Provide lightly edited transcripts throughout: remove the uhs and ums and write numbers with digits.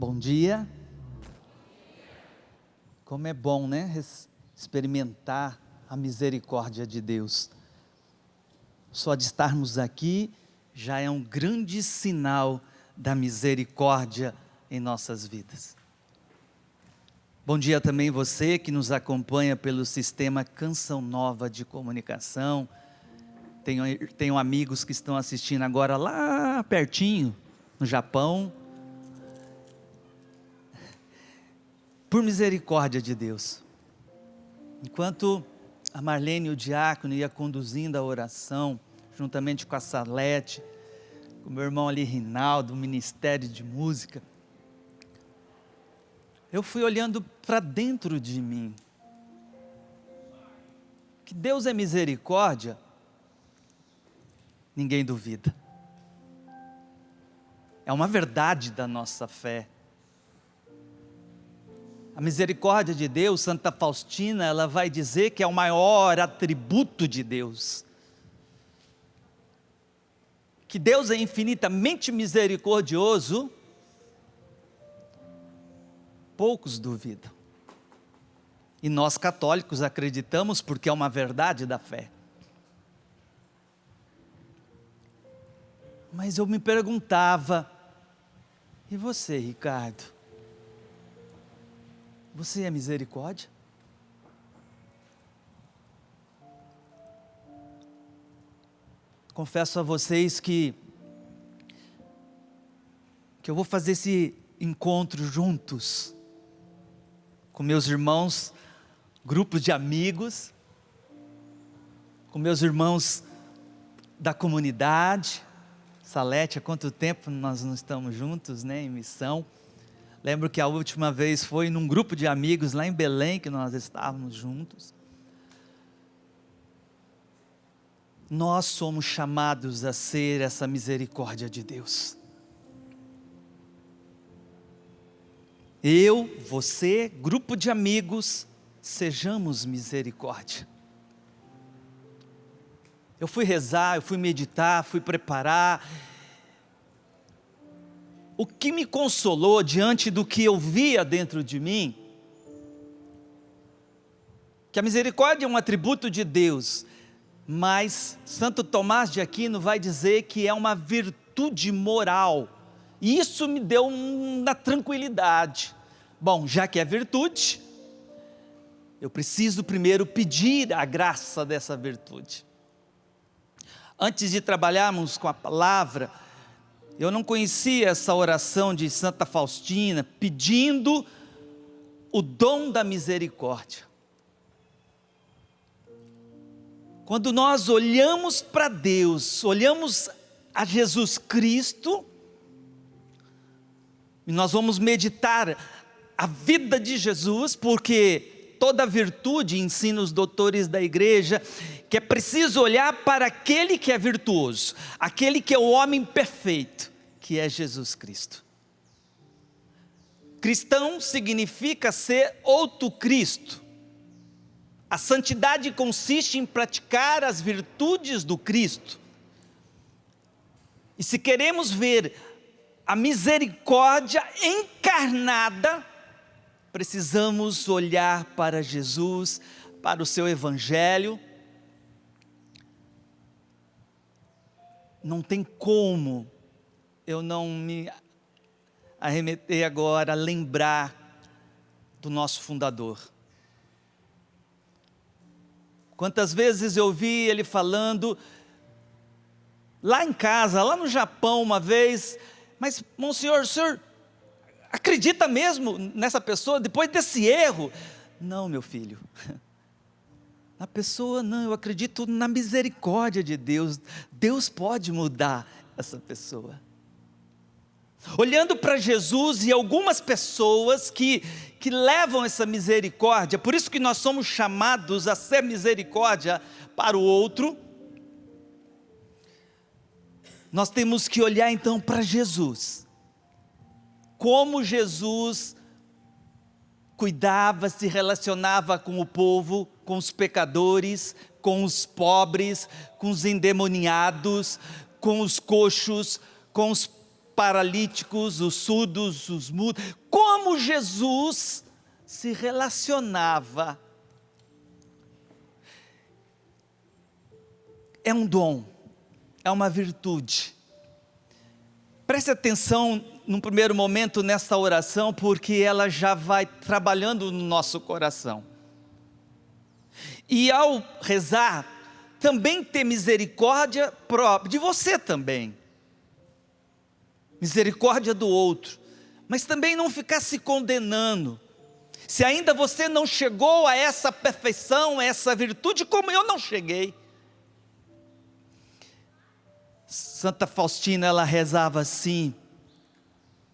Bom dia. Como é bom, né? Experimentar a misericórdia de Deus. Só de estarmos aqui já é um grande sinal da misericórdia em nossas vidas. Bom dia também você que nos acompanha pelo sistema Canção Nova de Comunicação. Tenho amigos que estão assistindo agora lá pertinho, no Japão. Por misericórdia de Deus, enquanto a Marlene, o diácono, ia conduzindo a oração, juntamente com a Salete, com o meu irmão ali, Rinaldo, do Ministério de Música, eu fui olhando para dentro de mim. Que Deus é misericórdia, ninguém duvida. É uma verdade da nossa fé. A misericórdia de Deus, Santa Faustina, ela vai dizer que é o maior atributo de Deus. Que Deus é infinitamente misericordioso, poucos duvidam. E nós católicos acreditamos porque é uma verdade da fé. Mas eu me perguntava, e você, Ricardo? Você é misericórdia? Confesso a vocês que eu vou fazer esse encontro juntos, com meus irmãos, grupos de amigos, com meus irmãos da comunidade. Salete, há quanto tempo nós não estamos juntos, né, em missão? Lembro que a última vez foi num grupo de amigos lá em Belém que nós estávamos juntos. Nós somos chamados a ser essa misericórdia de Deus. Eu, você, grupo de amigos, sejamos misericórdia. Eu fui rezar, eu fui meditar, fui preparar. O que me consolou diante do que eu via dentro de mim, que a misericórdia é um atributo de Deus, mas Santo Tomás de Aquino vai dizer que é uma virtude moral, e isso me deu uma tranquilidade. Bom, já que é virtude, eu preciso primeiro pedir a graça dessa virtude. Antes de trabalharmos com a palavra, eu não conhecia essa oração de Santa Faustina, pedindo o dom da misericórdia. Quando nós olhamos para Deus, olhamos a Jesus Cristo, e nós vamos meditar a vida de Jesus, porque toda virtude, ensina os doutores da igreja, que é preciso olhar para aquele que é virtuoso, aquele que é o homem perfeito, que é Jesus Cristo. Cristão significa ser outro Cristo. A santidade consiste em praticar as virtudes do Cristo. E se queremos ver a misericórdia encarnada, precisamos olhar para Jesus, para o seu Evangelho. Não tem como eu não me arremeter agora a lembrar do nosso fundador. Quantas vezes eu vi ele falando, lá em casa, lá no Japão uma vez, mas Monsenhor, o senhor acredita mesmo nessa pessoa, depois desse erro? Não, meu filho, na pessoa não, eu acredito na misericórdia de Deus. Deus pode mudar essa pessoa. Olhando para Jesus e algumas pessoas que levam essa misericórdia, por isso que nós somos chamados a ser misericórdia para o outro, nós temos que olhar então para Jesus, como Jesus cuidava, se relacionava com o povo, com os pecadores, com os pobres, com os endemoniados, com os coxos, com os paralíticos, os surdos, os mudos. Como Jesus se relacionava. É um dom, é uma virtude. Preste atenção num primeiro momento nessa oração, porque ela já vai trabalhando no nosso coração. E ao rezar, também ter misericórdia própria, de você também. Misericórdia do outro. Mas também não ficar se condenando. Se ainda você não chegou a essa perfeição, a essa virtude, como eu não cheguei. Santa Faustina, ela rezava assim: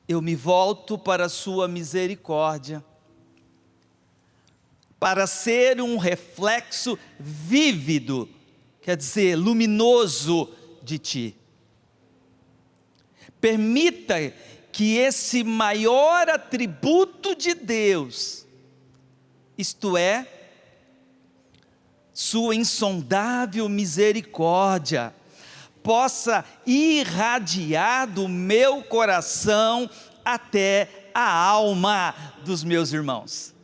eu me volto para a sua misericórdia, para ser um reflexo vívido, quer dizer, luminoso de ti. Permita que esse maior atributo de Deus, isto é, sua insondável misericórdia, possa irradiar do meu coração até a alma dos meus irmãos.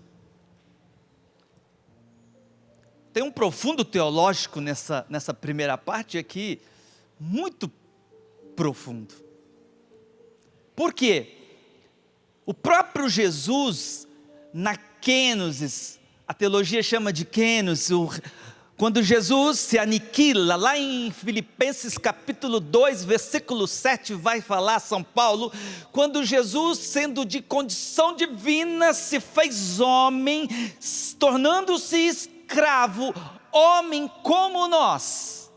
Tem um profundo teológico nessa primeira parte aqui, muito profundo. Por quê? O próprio Jesus, na kênosis, a teologia chama de kênosis, quando Jesus se aniquila, lá em Filipenses capítulo 2, versículo 7, vai falar São Paulo, quando Jesus, sendo de condição divina, se fez homem, tornando-se escravo, homem como nós.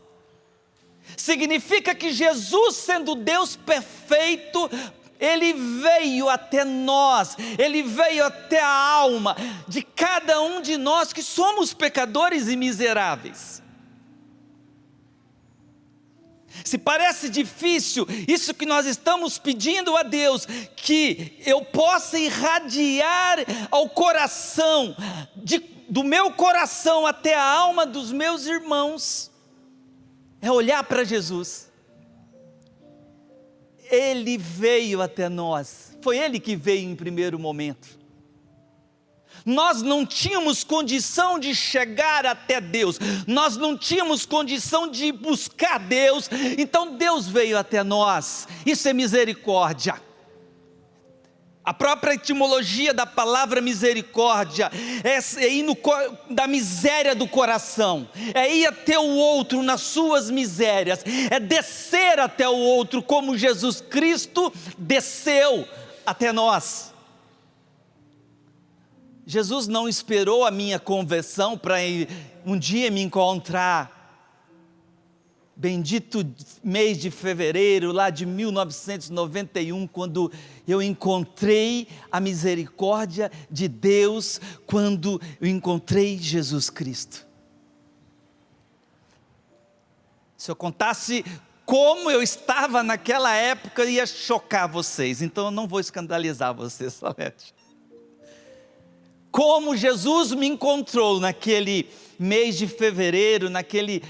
Significa que Jesus, sendo Deus perfeito, Ele veio até nós, Ele veio até a alma de cada um de nós que somos pecadores e miseráveis. Se parece difícil, isso que nós estamos pedindo a Deus, que eu possa irradiar ao coração, do meu coração até a alma dos meus irmãos, é olhar para Jesus. Ele veio até nós, foi Ele que veio em primeiro momento. Nós não tínhamos condição de chegar até Deus, nós não tínhamos condição de buscar Deus, então Deus veio até nós, isso é misericórdia. A própria etimologia da palavra misericórdia é ir da miséria do coração, é ir até o outro nas suas misérias, é descer até o outro como Jesus Cristo desceu até nós. Jesus não esperou a minha conversão para um dia me encontrar. Bendito mês de fevereiro, lá de 1991, quando eu encontrei a misericórdia de Deus, quando eu encontrei Jesus Cristo. Se eu contasse como eu estava naquela época, ia chocar vocês, então eu não vou escandalizar vocês, Salete. Como Jesus me encontrou naquele mês de fevereiro, naquele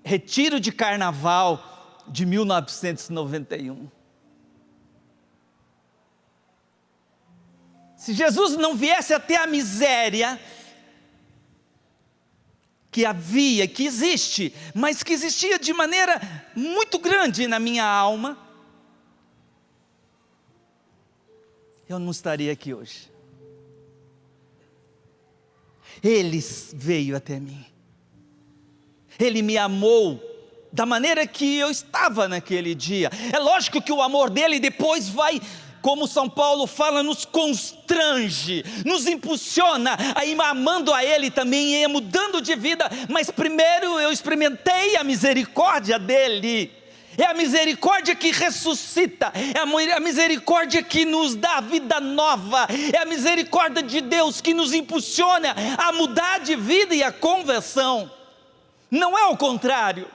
retiro de carnaval de 1991. Se Jesus não viesse até a miséria que havia, que existe, mas que existia de maneira muito grande na minha alma, eu não estaria aqui hoje. Ele veio até mim. Ele me amou da maneira que eu estava naquele dia. É lógico que o amor dele depois vai, como São Paulo fala, nos constrange, nos impulsiona a ir amando a Ele também, e mudando de vida. Mas primeiro eu experimentei a misericórdia dele. É a misericórdia que ressuscita, é a misericórdia que nos dá vida nova, é a misericórdia de Deus que nos impulsiona a mudar de vida e a conversão. Não é o contrário.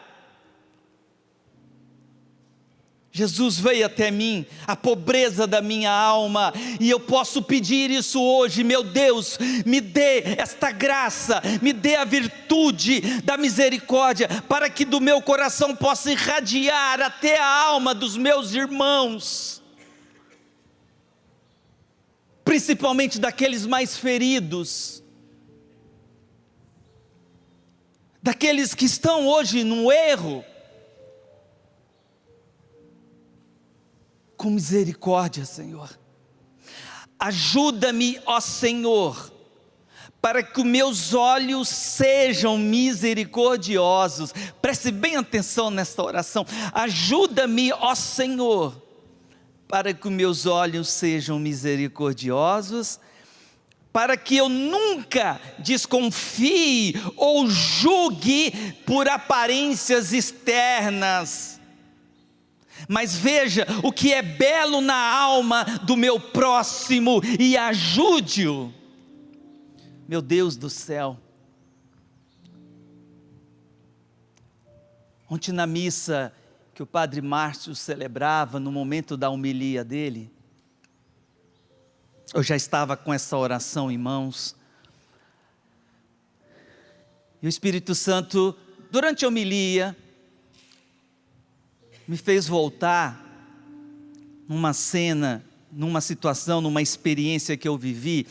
Jesus veio até mim, a pobreza da minha alma, e eu posso pedir isso hoje. Meu Deus, me dê esta graça, me dê a virtude da misericórdia, para que do meu coração possa irradiar até a alma dos meus irmãos, principalmente daqueles mais feridos, daqueles que estão hoje no erro. Com misericórdia, Senhor, ajuda-me, ó Senhor, para que os meus olhos sejam misericordiosos. Preste bem atenção nesta oração. Ajuda-me, ó Senhor, para que os meus olhos sejam misericordiosos, para que eu nunca desconfie ou julgue por aparências externas, mas veja o que é belo na alma do meu próximo e ajude-o. Meu Deus do céu, ontem na missa que o Padre Márcio celebrava, no momento da homilia dele, eu já estava com essa oração em mãos, e o Espírito Santo, durante a homilia, me fez voltar numa cena, numa situação, numa experiência que eu vivi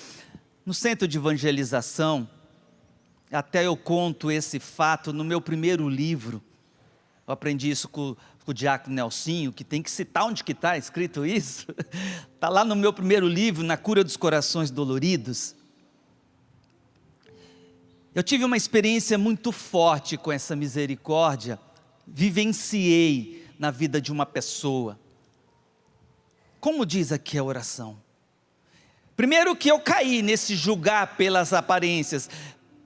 no centro de evangelização. Até eu conto esse fato no meu primeiro livro. Eu aprendi isso com o diácono Nelsinho, que tem que citar onde que está escrito isso. Está lá no meu primeiro livro, Na Cura dos Corações Doloridos. Eu tive uma experiência muito forte com essa misericórdia, vivenciei na vida de uma pessoa. Como diz aqui a oração? Primeiro que eu caí nesse julgar pelas aparências.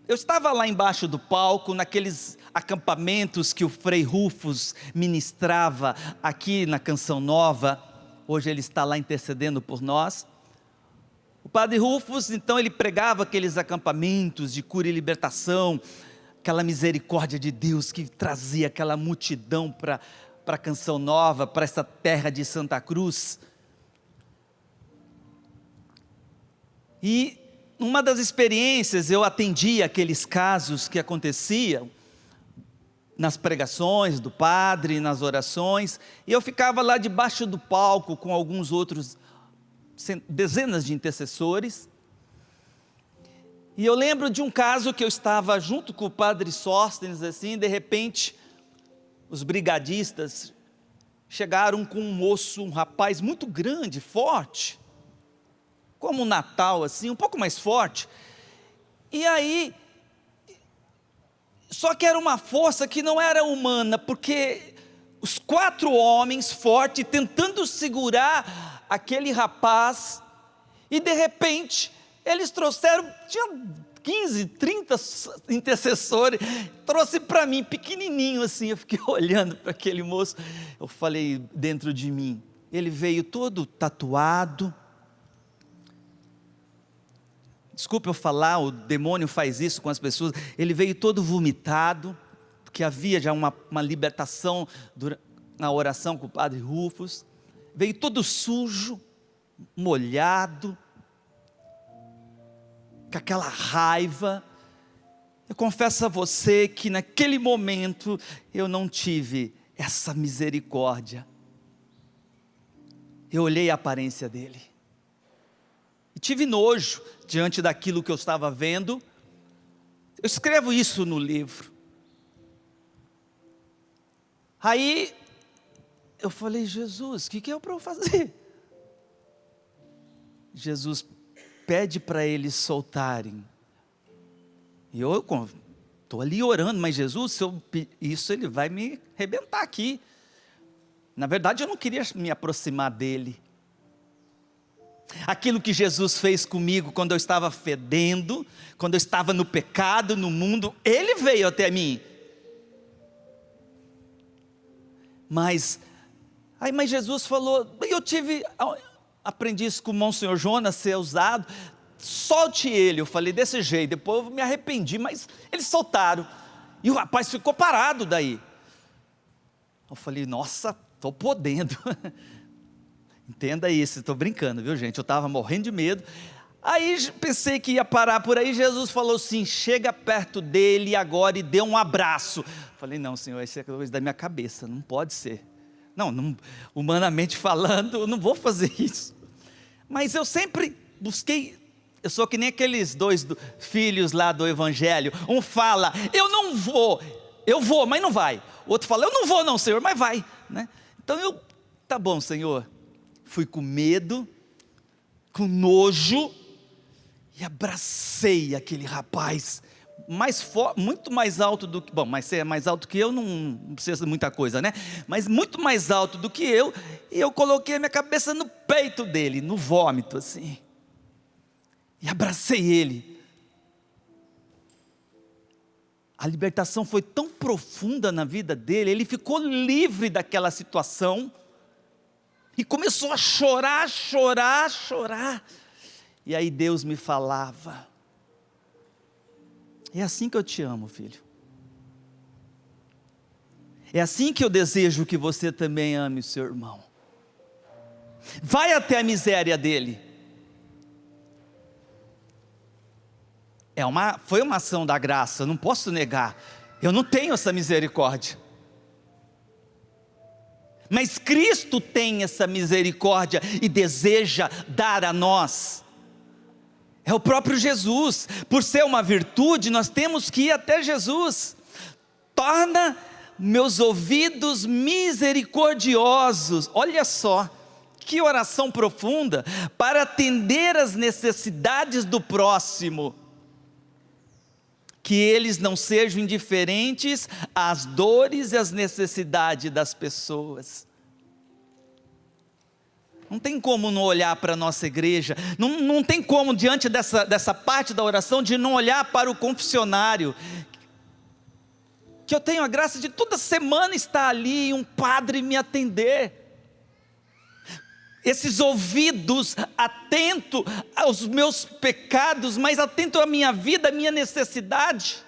Eu estava lá embaixo do palco, naqueles acampamentos que o Frei Rufus ministrava aqui na Canção Nova. Hoje ele está lá intercedendo por nós. O Padre Rufus, então, ele pregava aqueles acampamentos de cura e libertação, aquela misericórdia de Deus que trazia aquela multidão para a Canção Nova, para essa terra de Santa Cruz. E numa das experiências eu atendi aqueles casos que aconteciam nas pregações do padre, nas orações, e eu ficava lá debaixo do palco com alguns outros, dezenas de intercessores. E eu lembro de um caso que eu estava junto com o padre Sóstenes, assim, de repente os brigadistas chegaram com um moço, um rapaz muito grande, forte, como um Natal assim, um pouco mais forte, e aí, só que era uma força que não era humana, porque os 4 homens fortes tentando segurar aquele rapaz, e de repente, eles trouxeram, tinha 15, 30 intercessores, trouxe para mim, pequenininho assim, eu fiquei olhando para aquele moço, eu falei dentro de mim, ele veio todo tatuado, desculpa eu falar, o demônio faz isso com as pessoas, ele veio todo vomitado, porque havia já uma libertação na oração com o Padre Rufus, veio todo sujo, molhado, com aquela raiva. Eu confesso a você que naquele momento eu não tive essa misericórdia. Eu olhei a aparência dele e tive nojo diante daquilo que eu estava vendo. Eu escrevo isso no livro. Aí eu falei, Jesus, o que é para eu fazer? Jesus, pede para eles soltarem. E eu estou ali orando, mas Jesus, se eu, isso ele vai me arrebentar aqui. Na verdade eu não queria me aproximar dele. Aquilo que Jesus fez comigo quando eu estava fedendo, quando eu estava no pecado, no mundo, ele veio até mim. Mas Jesus falou, eu aprendi isso com o Monsenhor Jonas, ser usado, solte ele. Eu falei desse jeito, depois eu me arrependi, mas eles soltaram, e o rapaz ficou parado daí. Eu falei, nossa, estou podendo. Entenda isso, estou brincando, viu gente? Eu estava morrendo de medo. Aí pensei que ia parar por aí. Jesus falou assim: chega perto dele agora e dê um abraço. Falei: não, Senhor, isso é coisa da minha cabeça, não pode ser. Não, humanamente falando, eu não vou fazer isso. Mas eu sempre busquei. Eu sou que nem aqueles dois filhos lá do Evangelho. Um fala: eu não vou, eu vou, mas não vai. O outro fala: eu não vou não, Senhor, mas vai, né? Então tá bom, Senhor. Fui com medo, com nojo, e abracei aquele rapaz, muito mais alto do que, bom, mas se é mais alto que eu, não precisa de muita coisa, né? Mas muito mais alto do que eu, e eu coloquei a minha cabeça no peito dele, no vômito assim, e abracei ele. A libertação foi tão profunda na vida dele, ele ficou livre daquela situação, e começou a chorar, chorar, chorar. E aí Deus me falava: é assim que eu te amo, filho. É assim que eu desejo que você também ame o seu irmão. Vai até a miséria dele. Foi uma ação da graça, não posso negar. Eu não tenho essa misericórdia. Mas Cristo tem essa misericórdia e deseja dar a nós. É o próprio Jesus. Por ser uma virtude, nós temos que ir até Jesus. Torna meus ouvidos misericordiosos. Olha só, que oração profunda, para atender as necessidades do próximo. Que eles não sejam indiferentes às dores e às necessidades das pessoas. Não tem como não olhar para a nossa igreja, não tem como diante dessa parte da oração, de não olhar para o confessionário, que eu tenho a graça de toda semana estar ali, e um padre me atender. Esses ouvidos atentos aos meus pecados, mas atento à minha vida, à minha necessidade.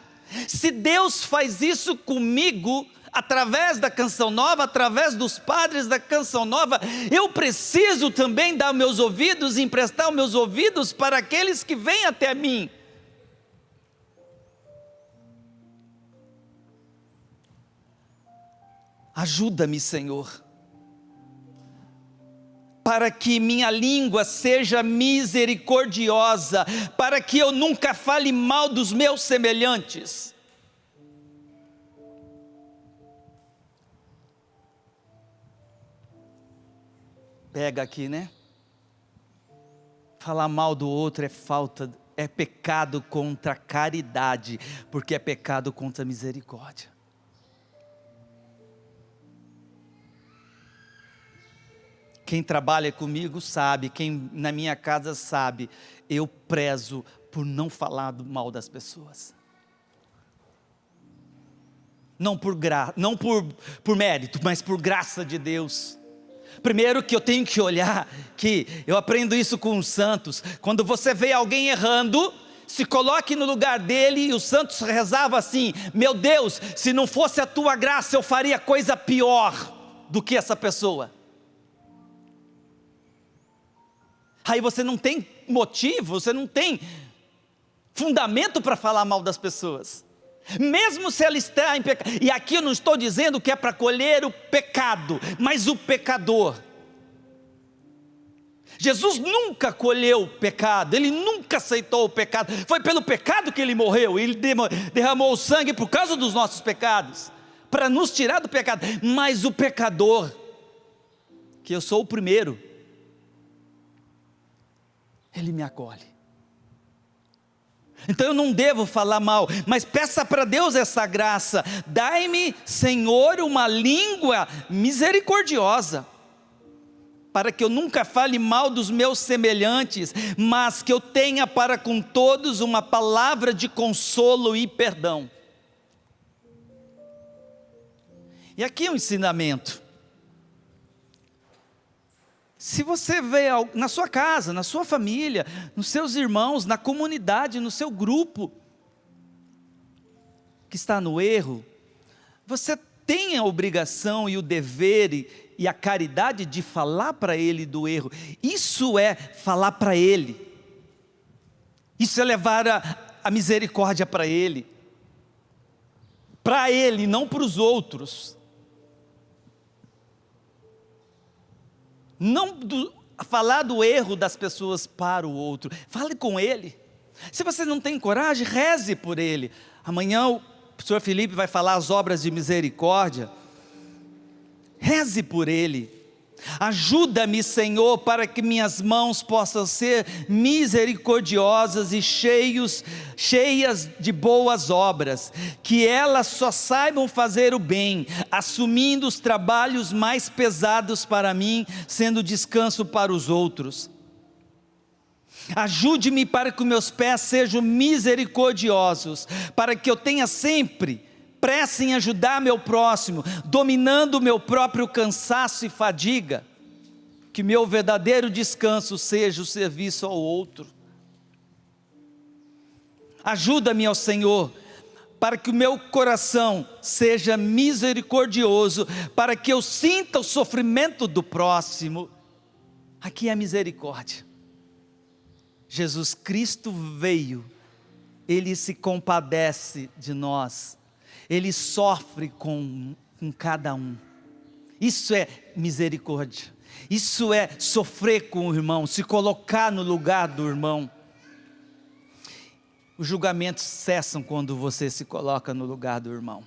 Se Deus faz isso comigo, através da Canção Nova, através dos padres da Canção Nova, eu preciso também dar meus ouvidos e emprestar os meus ouvidos para aqueles que vêm até mim. Ajuda-me, Senhor, para que minha língua seja misericordiosa, para que eu nunca fale mal dos meus semelhantes. Pega aqui, né? Falar mal do outro é pecado contra a caridade, porque é pecado contra a misericórdia. Quem trabalha comigo sabe, quem na minha casa sabe, eu prezo por não falar mal das pessoas. Não por mérito, mas por graça de Deus. Primeiro que eu tenho que olhar, que eu aprendo isso com os santos, quando você vê alguém errando, se coloque no lugar dele, e os santos rezavam assim: meu Deus, se não fosse a tua graça, eu faria coisa pior do que essa pessoa. Aí você não tem motivo, você não tem fundamento para falar mal das pessoas, mesmo se ela está em pecado. E aqui eu não estou dizendo que é para colher o pecado, mas o pecador. Jesus nunca colheu o pecado, Ele nunca aceitou o pecado. Foi pelo pecado que Ele morreu, Ele derramou o sangue por causa dos nossos pecados, para nos tirar do pecado. Mas o pecador, que eu sou o primeiro, Ele me acolhe. Então eu não devo falar mal, mas peça para Deus essa graça: dai-me, Senhor, uma língua misericordiosa, para que eu nunca fale mal dos meus semelhantes, mas que eu tenha para com todos uma palavra de consolo e perdão. E aqui um ensinamento. Se você vê na sua casa, na sua família, nos seus irmãos, na comunidade, no seu grupo, que está no erro, você tem a obrigação e o dever e a caridade de falar para ele do erro. Isso é falar para ele. Isso é levar a misericórdia para ele. Para ele, não para os outros. Não falar do erro das pessoas para o outro. Fale com ele. Se você não tem coragem, reze por ele. Amanhã o pastor Felipe vai falar as obras de misericórdia. Reze por ele. Ajuda-me, Senhor, para que minhas mãos possam ser misericordiosas e cheias de boas obras, que elas só saibam fazer o bem, assumindo os trabalhos mais pesados para mim, sendo descanso para os outros. Ajude-me para que meus pés sejam misericordiosos, para que eu tenha sempre pressa em ajudar meu próximo, dominando o meu próprio cansaço e fadiga, que meu verdadeiro descanso seja o serviço ao outro. Ajuda-me, ó Senhor, para que o meu coração seja misericordioso, para que eu sinta o sofrimento do próximo. Aqui é a misericórdia. Jesus Cristo veio, Ele se compadece de nós, Ele sofre com cada um. Isso é misericórdia. Isso é sofrer com o irmão, se colocar no lugar do irmão. Os julgamentos cessam quando você se coloca no lugar do irmão.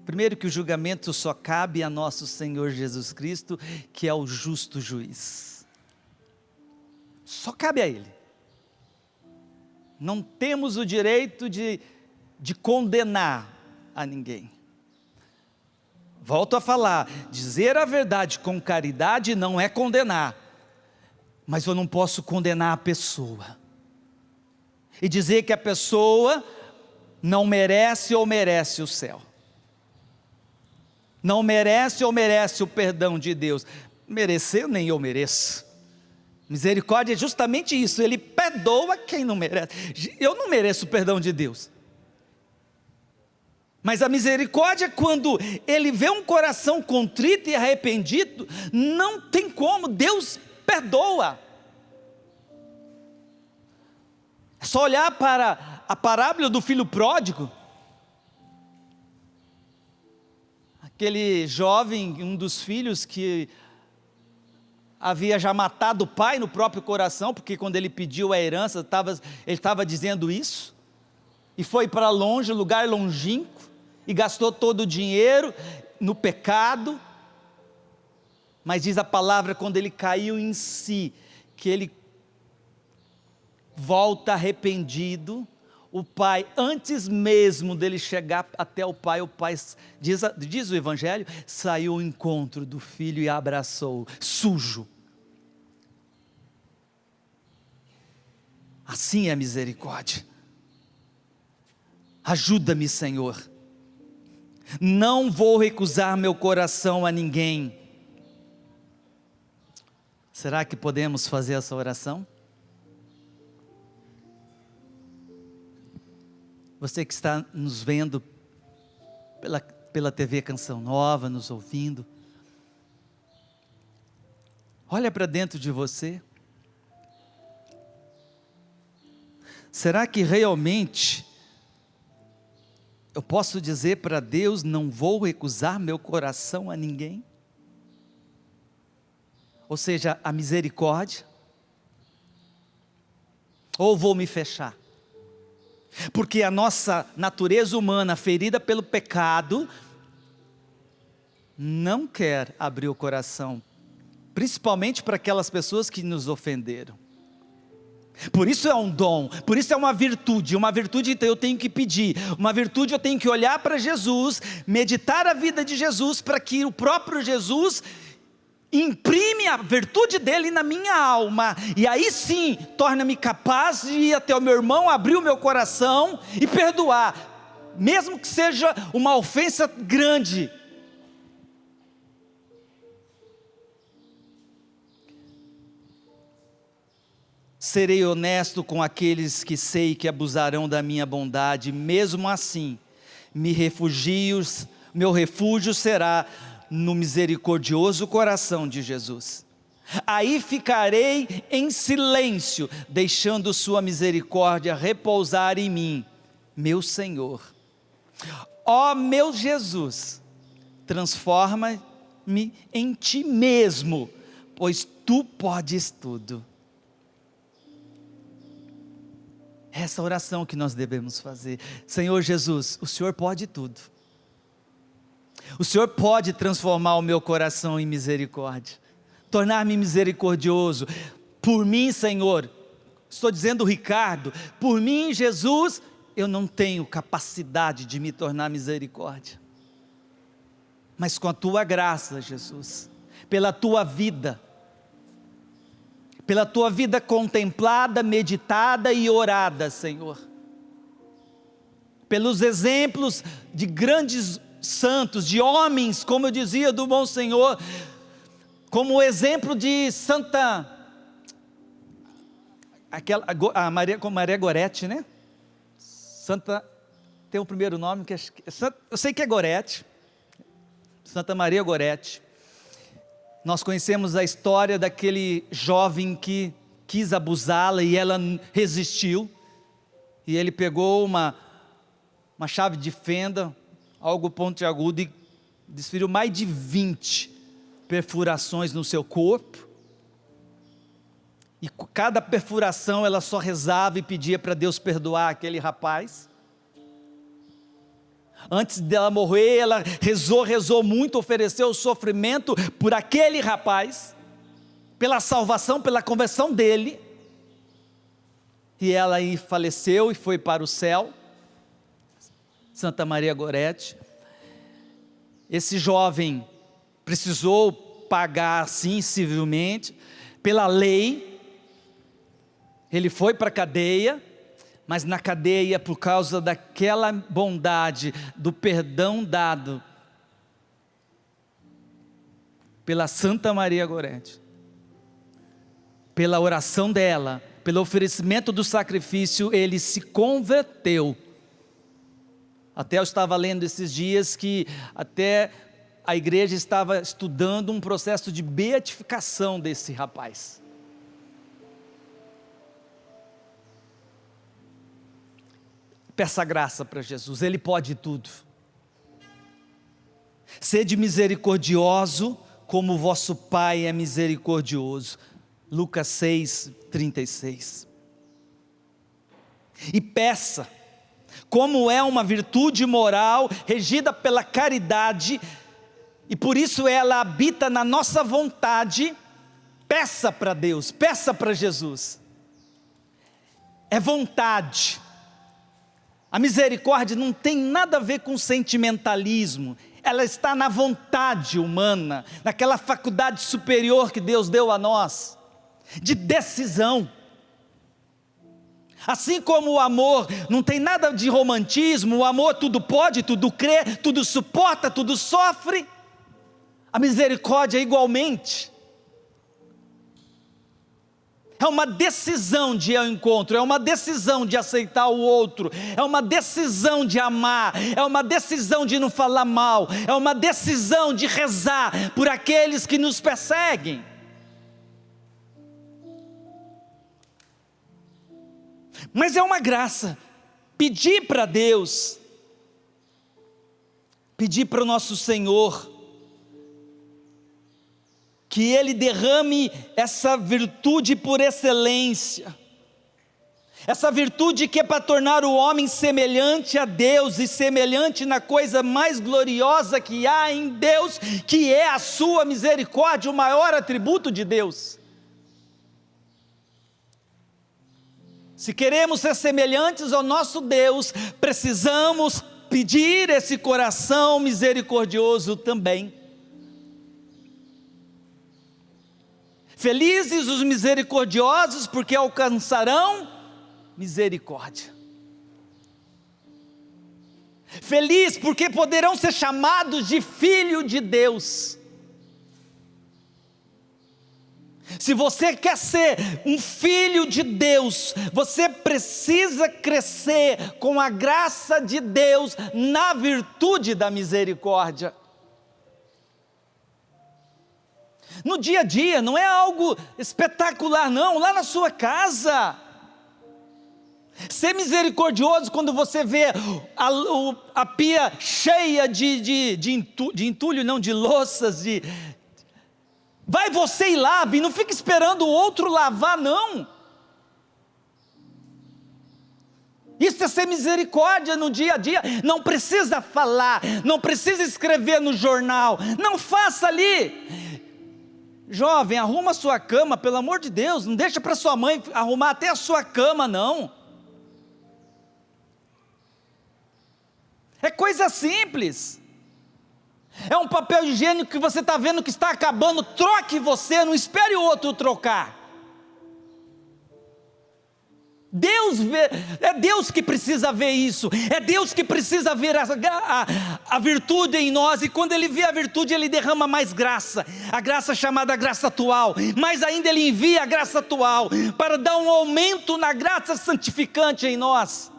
Primeiro que o julgamento só cabe a nosso Senhor Jesus Cristo, que é o justo juiz. Só cabe a Ele. Não temos o direito de condenar a ninguém. Volto a falar, dizer a verdade com caridade não é condenar, mas eu não posso condenar a pessoa, e dizer que a pessoa não merece ou merece o céu, não merece ou merece o perdão de Deus. Merecer nem eu mereço. Misericórdia é justamente isso, Ele perdoa quem não merece. Eu não mereço o perdão de Deus, mas a misericórdia, quando Ele vê um coração contrito e arrependido, não tem como, Deus perdoa. É só olhar para a parábola do filho pródigo. Aquele jovem, um dos filhos que havia já matado o pai no próprio coração, porque quando ele pediu a herança, ele estava dizendo isso, e foi para longe, lugar longínquo, e gastou todo o dinheiro no pecado. Mas diz a palavra, quando ele caiu em si, que ele volta arrependido. O pai, antes mesmo dele chegar até o pai, diz o evangelho, saiu ao encontro do filho e abraçou, sujo. Assim é a misericórdia. Ajuda-me, Senhor. Não vou recusar meu coração a ninguém. Será que podemos fazer essa oração? Você que está nos vendo pela TV Canção Nova, nos ouvindo, olha para dentro de você. Será que realmente eu posso dizer para Deus, não vou recusar meu coração a ninguém? Ou seja, a misericórdia? Ou vou me fechar? Porque a nossa natureza humana, ferida pelo pecado, não quer abrir o coração, principalmente para aquelas pessoas que nos ofenderam. Por isso é um dom, por isso é uma virtude então eu tenho que pedir, uma virtude eu tenho que olhar para Jesus, meditar a vida de Jesus, para que o próprio Jesus imprime a virtude dele na minha alma, e aí sim, torna-me capaz de ir até o meu irmão, abrir o meu coração e perdoar, mesmo que seja uma ofensa grande. Serei honesto com aqueles que sei que abusarão da minha bondade, mesmo assim, meu refúgio será no misericordioso coração de Jesus. Aí ficarei em silêncio, deixando sua misericórdia repousar em mim, meu Senhor. Ó meu Jesus, transforma-me em ti mesmo, pois tu podes tudo. Essa oração que nós devemos fazer. Senhor Jesus, o Senhor pode tudo. O Senhor pode transformar o meu coração em misericórdia, tornar-me misericordioso. Por mim, Senhor, estou dizendo Ricardo, por mim, Jesus, eu não tenho capacidade de me tornar misericórdia. Mas com a tua graça, Jesus, pela tua vida contemplada, meditada e orada, Senhor, pelos exemplos de grandes santos, de homens, como eu dizia do bom Senhor, como o exemplo de Maria Gorete, né? Santa, tem o primeiro nome, eu sei que é Gorete, Santa Maria Gorete. Nós conhecemos a história daquele jovem que quis abusá-la e ela resistiu, e ele pegou uma chave de fenda, algo pontiagudo, e desferiu mais de 20 perfurações no seu corpo, e cada perfuração ela só rezava e pedia para Deus perdoar aquele rapaz. Antes dela morrer, ela rezou muito, ofereceu o sofrimento por aquele rapaz, pela salvação, pela conversão dele, e ela aí faleceu e foi para o céu, Santa Maria Gorete. Esse jovem precisou pagar sim, civilmente, pela lei, ele foi para a cadeia, mas na cadeia, por causa daquela bondade, do perdão dado pela Santa Maria Gorete, pela oração dela, pelo oferecimento do sacrifício, ele se converteu. Até eu estava lendo esses dias que até a igreja estava estudando um processo de beatificação desse rapaz. Peça graça para Jesus, Ele pode tudo. Sede misericordioso, como o vosso Pai é misericordioso. Lucas 6:36. E peça, como é uma virtude moral, regida pela caridade, e por isso ela habita na nossa vontade. Peça para Deus, peça para Jesus. É vontade. A misericórdia não tem nada a ver com sentimentalismo, ela está na vontade humana, naquela faculdade superior que Deus deu a nós, de decisão. Assim como o amor não tem nada de romantismo, o amor tudo pode, tudo crê, tudo suporta, tudo sofre, a misericórdia igualmente. É uma decisão de ir ao encontro, é uma decisão de aceitar o outro, é uma decisão de amar, é uma decisão de não falar mal, é uma decisão de rezar por aqueles que nos perseguem. Mas é uma graça, pedir para Deus, pedir para o nosso Senhor, que Ele derrame essa virtude por excelência, essa virtude que é para tornar o homem semelhante a Deus, e semelhante na coisa mais gloriosa que há em Deus, que é a sua misericórdia, o maior atributo de Deus. Se queremos ser semelhantes ao nosso Deus, precisamos pedir esse coração misericordioso também. Felizes os misericordiosos, porque alcançarão misericórdia. Feliz porque poderão ser chamados de filho de Deus. Se você quer ser um filho de Deus, você precisa crescer com a graça de Deus na virtude da misericórdia. No dia a dia, não é algo espetacular não, lá na sua casa. Ser misericordioso quando você vê a pia cheia de entulho, não, de louças, vai você e lave, não fica esperando o outro lavar não. Isso é ser misericórdia no dia a dia. Não precisa falar, não precisa escrever no jornal, não faça ali. Jovem, arruma a sua cama, pelo amor de Deus, não deixa para sua mãe arrumar até a sua cama não. É coisa simples. É um papel higiênico que você está vendo que está acabando, troque você, não espere o outro trocar. Deus vê, é Deus que precisa ver isso, é Deus que precisa ver a virtude em nós, e quando Ele vê a virtude, Ele derrama mais graça, a graça chamada graça atual, mas ainda Ele envia a graça atual, para dar um aumento na graça santificante em nós.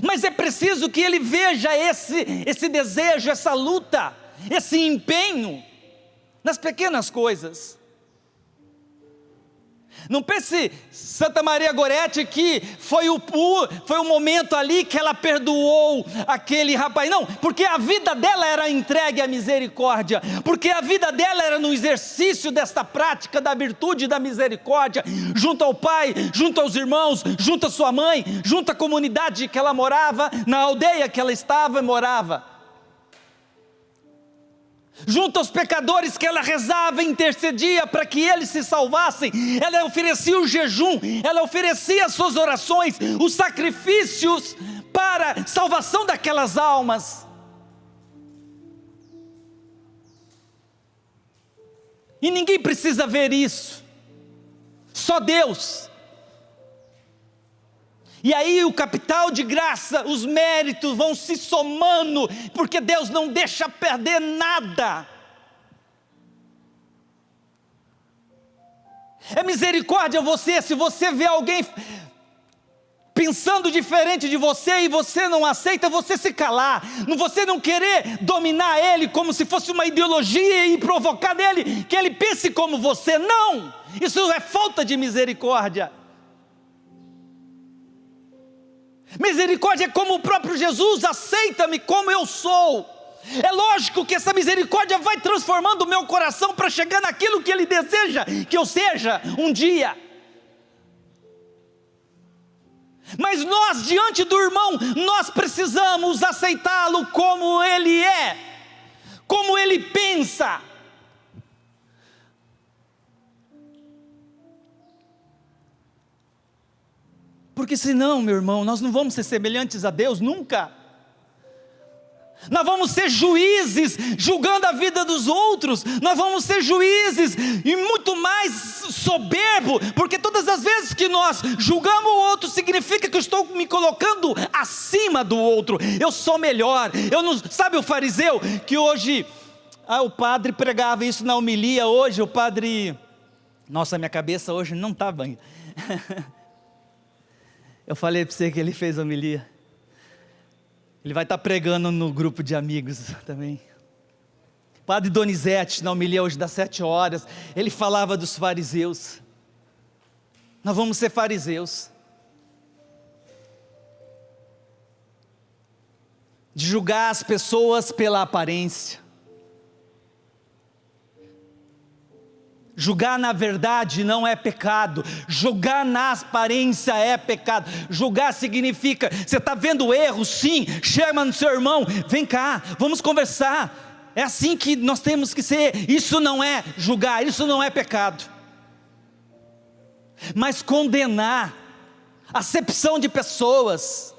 Mas é preciso que Ele veja esse desejo, essa luta, esse empenho, nas pequenas coisas. Não pense Santa Maria Gorete que foi o momento ali que ela perdoou aquele rapaz, não, porque a vida dela era entregue à misericórdia, porque a vida dela era no exercício desta prática da virtude da misericórdia, junto ao pai, junto aos irmãos, junto à sua mãe, junto à comunidade que ela morava, na aldeia que ela estava e morava, junto aos pecadores que ela rezava e intercedia para que eles se salvassem. Ela oferecia o jejum, ela oferecia as suas orações, os sacrifícios para a salvação daquelas almas. E ninguém precisa ver isso, só Deus. E aí o capital de graça, os méritos vão se somando, porque Deus não deixa perder nada. É misericórdia você, se você vê alguém pensando diferente de você e você não aceita, você se calar, você não querer dominar ele como se fosse uma ideologia e provocar nele que ele pense como você, não, isso é falta de misericórdia. Misericórdia é como o próprio Jesus, aceita-me como eu sou. É lógico que essa misericórdia vai transformando o meu coração para chegar naquilo que Ele deseja que eu seja um dia. Mas nós, diante do irmão, nós precisamos aceitá-lo como ele é, como ele pensa. Porque senão, meu irmão, nós não vamos ser semelhantes a Deus nunca. Nós vamos ser juízes, julgando a vida dos outros. Nós vamos ser juízes e muito mais soberbo, porque todas as vezes que nós julgamos o outro, significa que eu estou me colocando acima do outro. Eu sou melhor. Eu não, sabe o fariseu que hoje, o padre pregava isso na homilia hoje, o padre, nossa, minha cabeça hoje não está bem. Eu falei para você que ele fez homilia. Ele vai estar pregando no grupo de amigos também. Padre Donizete, na homilia hoje das 7 horas, ele falava dos fariseus. Nós vamos ser fariseus. De julgar as pessoas pela aparência. Julgar na verdade não é pecado, julgar na aparência é pecado. Julgar significa, você está vendo o erro, sim, chama no seu irmão, vem cá, vamos conversar. É assim que nós temos que ser. Isso não é julgar, isso não é pecado. Mas condenar, acepção de pessoas.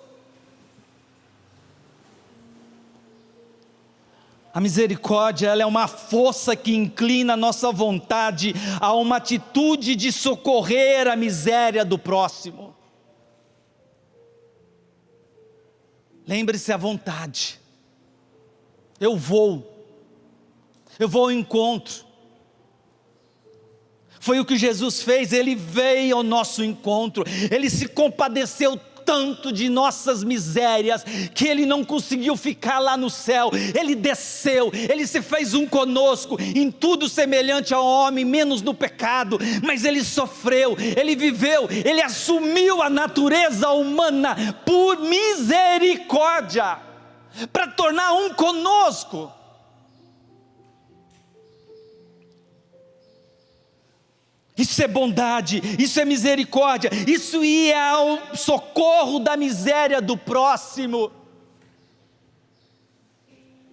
A misericórdia, ela é uma força que inclina a nossa vontade a uma atitude de socorrer a miséria do próximo. Lembre-se, a vontade. Eu vou ao encontro. Foi o que Jesus fez, Ele veio ao nosso encontro, Ele se compadeceu tanto de nossas misérias, que Ele não conseguiu ficar lá no céu, Ele desceu, Ele se fez um conosco, em tudo semelhante ao homem, menos no pecado, mas Ele sofreu, Ele viveu, Ele assumiu a natureza humana, por misericórdia, para tornar um conosco. Isso é bondade, isso é misericórdia, isso ia ao socorro da miséria do próximo.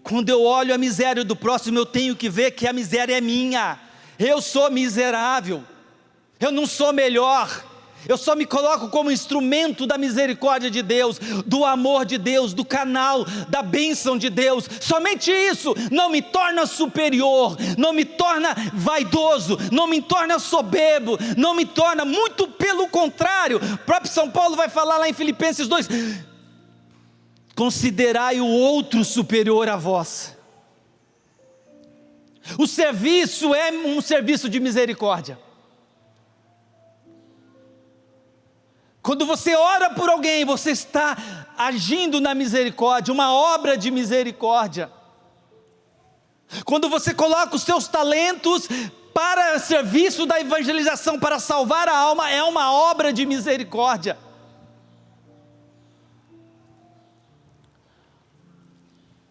Quando eu olho a miséria do próximo, eu tenho que ver que a miséria é minha. Eu sou miserável, eu não sou melhor. Eu só me coloco como instrumento da misericórdia de Deus, do amor de Deus, do canal, da bênção de Deus. Somente isso não me torna superior, não me torna vaidoso, não me torna soberbo, não me torna, muito pelo contrário. O próprio São Paulo vai falar lá em Filipenses 2: considerai o outro superior a vós. O serviço é um serviço de misericórdia. Quando você ora por alguém, você está agindo na misericórdia, uma obra de misericórdia. Quando você coloca os seus talentos para serviço da evangelização, para salvar a alma, é uma obra de misericórdia.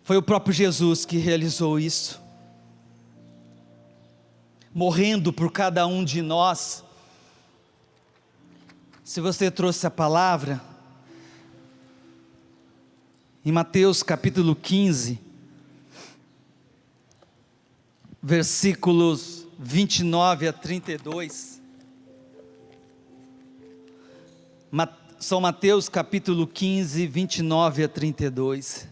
Foi o próprio Jesus que realizou isso, morrendo por cada um de nós. Se você trouxe a palavra, em Mateus capítulo 15, versículos 29 a 32, São Mateus capítulo 15, 29 a 32,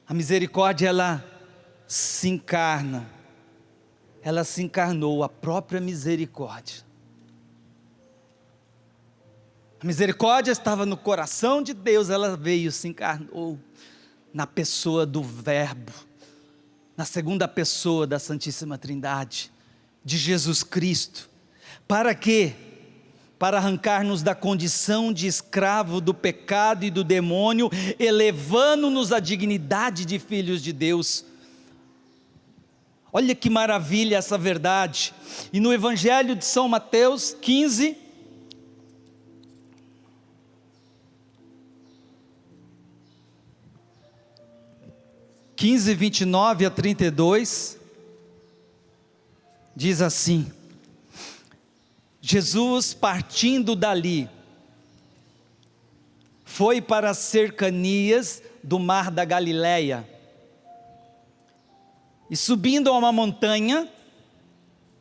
a misericórdia ela se encarna, ela se encarnou, a própria misericórdia. A misericórdia estava no coração de Deus, ela veio, se encarnou na pessoa do Verbo, na segunda pessoa da Santíssima Trindade, de Jesus Cristo. Para quê? Para arrancar-nos da condição de escravo do pecado e do demônio, elevando-nos à dignidade de filhos de Deus. Olha que maravilha essa verdade. E no Evangelho de São Mateus 15, 29 a 32, diz assim: Jesus, partindo dali, foi para as cercanias do mar da Galileia, e subindo a uma montanha,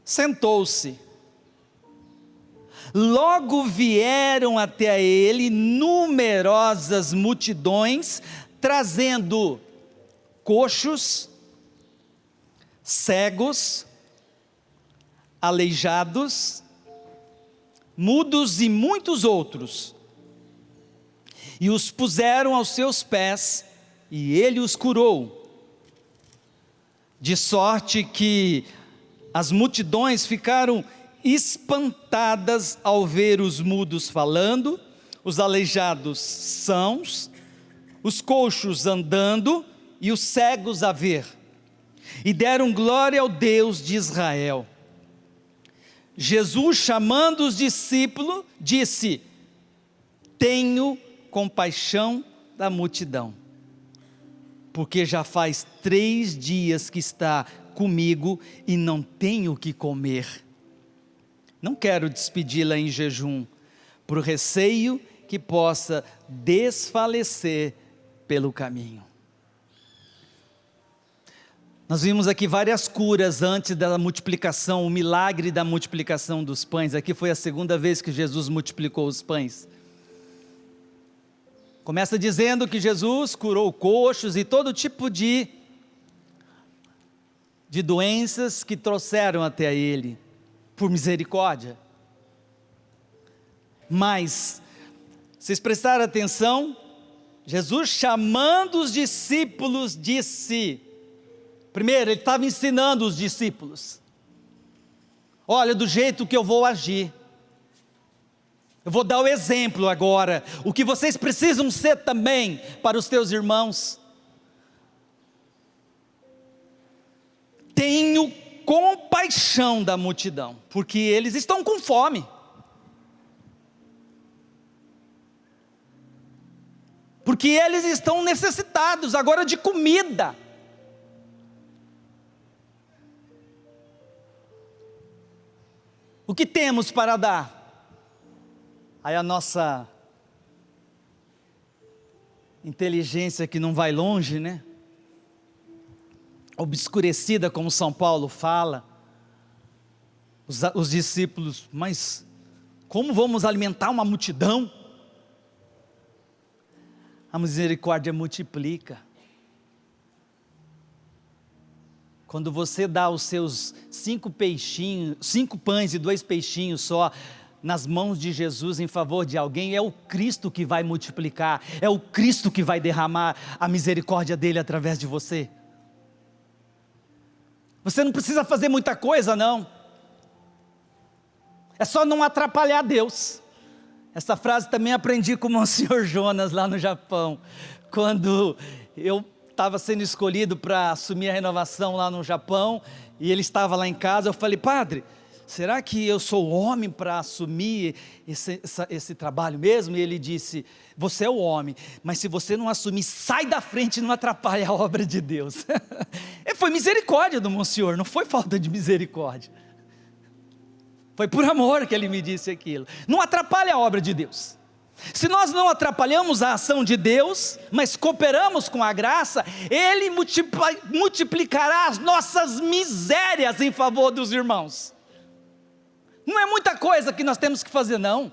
sentou-se. Logo vieram até ele numerosas multidões, trazendo coxos, cegos, aleijados, mudos e muitos outros, e os puseram aos seus pés, e ele os curou, de sorte que as multidões ficaram espantadas ao ver os mudos falando, os aleijados sãos, os coxos andando, e os cegos a ver, e deram glória ao Deus de Israel. Jesus, chamando os discípulos, disse: tenho compaixão da multidão, porque já faz 3 dias que está comigo e não tenho o que comer. Não quero despedi-la em jejum, por receio que possa desfalecer pelo caminho. Nós vimos aqui várias curas antes da multiplicação, o milagre da multiplicação dos pães. Aqui foi a segunda vez que Jesus multiplicou os pães. Começa dizendo que Jesus curou coxos e todo tipo de doenças que trouxeram até ele, por misericórdia. Mas, vocês prestaram atenção? Jesus, chamando os discípulos, disse: primeiro, ele estava ensinando os discípulos. olha, do jeito que eu vou agir. Eu vou dar o exemplo agora, o que vocês precisam ser também para os teus irmãos. Tenho compaixão da multidão, porque eles estão com fome. Porque eles estão necessitados agora de comida. O que temos para dar? Aí a nossa inteligência que não vai longe, né? Obscurecida, como São Paulo fala. Os discípulos, mas como vamos alimentar uma multidão? A misericórdia multiplica. Quando você dá os seus 5 pães e 2 peixinhos só nas mãos de Jesus em favor de alguém, é o Cristo que vai multiplicar, é o Cristo que vai derramar a misericórdia dele através de você. Você não precisa fazer muita coisa, não. É só não atrapalhar Deus. Essa frase também aprendi com o Monsenhor Jonas lá no Japão, quando eu estava sendo escolhido para assumir a renovação lá no Japão, e ele estava lá em casa. Eu falei: padre, será que eu sou homem para assumir esse trabalho mesmo? E ele disse: você é o homem, mas se você não assumir, sai da frente e não atrapalha a obra de Deus. Foi misericórdia do Monsenhor, não foi falta de misericórdia. Foi por amor que ele me disse aquilo. Não atrapalha a obra de Deus. Se nós não atrapalhamos a ação de Deus, mas cooperamos com a graça, Ele multiplicará as nossas misérias em favor dos irmãos. Não é muita coisa que nós temos que fazer, não.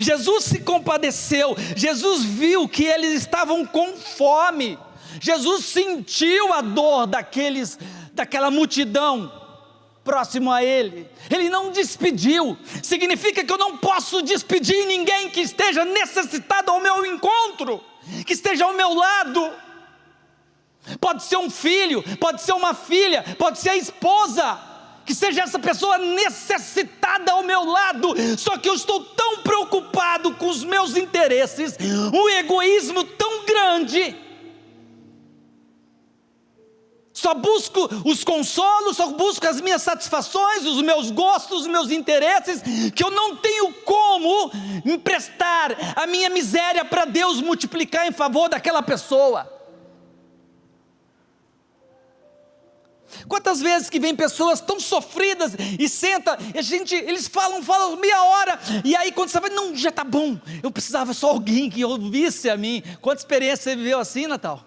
Jesus se compadeceu, Jesus viu que eles estavam com fome, Jesus sentiu a dor daquela multidão próximo a Ele. Ele não despediu. Significa que eu não posso despedir ninguém que esteja necessitado ao meu encontro, que esteja ao meu lado. Pode ser um filho, pode ser uma filha, pode ser a esposa, que seja essa pessoa necessitada ao meu lado. Só que eu estou tão preocupado com os meus interesses, um egoísmo tão grande. Só busco os consolos, só busco as minhas satisfações, os meus gostos, os meus interesses, que eu não tenho como emprestar a minha miséria para Deus multiplicar em favor daquela pessoa. Quantas vezes que vem pessoas tão sofridas e senta, eles falam meia hora, e aí quando você vai, não, já está bom, eu precisava só alguém que ouvisse a mim. Quanta experiência você viveu assim, Natal?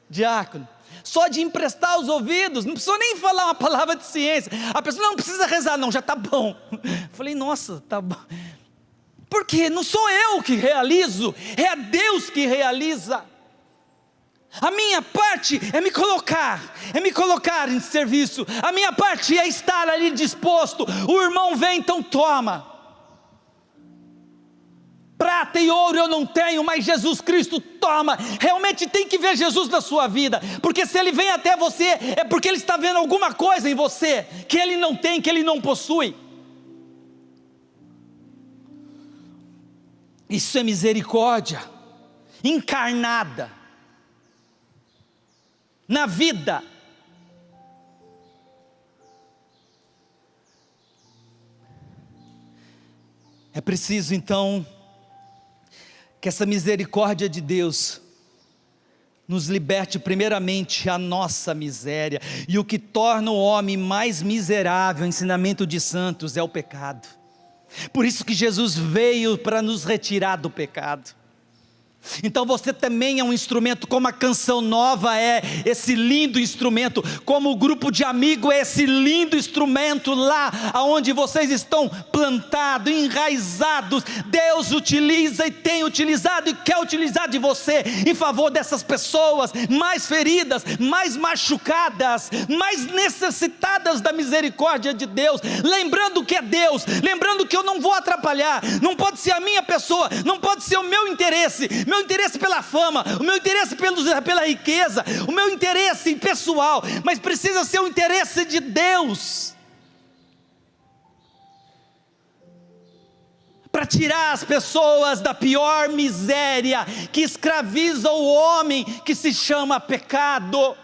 Diácono. Só de emprestar os ouvidos, não precisou nem falar uma palavra de ciência. A pessoa não precisa rezar, não, já está bom. Falei: nossa, está bom. Porque não sou eu que realizo, é Deus que realiza. A minha parte é me colocar em serviço. A minha parte é estar ali disposto. O irmão vem, então toma. Prata e ouro eu não tenho, mas Jesus Cristo toma. Realmente tem que ver Jesus na sua vida, porque se Ele vem até você, é porque Ele está vendo alguma coisa em você, que Ele não tem, que Ele não possui. Isso é misericórdia, encarnada, na vida. É preciso então que essa misericórdia de Deus nos liberte primeiramente a nossa miséria, e o que torna o homem mais miserável, o ensinamento de santos, é o pecado. Por isso que Jesus veio para nos retirar do pecado. Então você também é um instrumento, como a Canção Nova é esse lindo instrumento, como o grupo de amigos é esse lindo instrumento lá aonde vocês estão plantados, enraizados. Deus utiliza e tem utilizado e quer utilizar de você em favor dessas pessoas mais feridas, mais machucadas, mais necessitadas da misericórdia de Deus, lembrando que é Deus, lembrando que eu não vou atrapalhar, não pode ser a minha pessoa, não pode ser o meu interesse pela fama, o meu interesse pela riqueza, o meu interesse pessoal, mas precisa ser o interesse de Deus. para tirar as pessoas da pior miséria que escraviza o homem, que se chama pecado.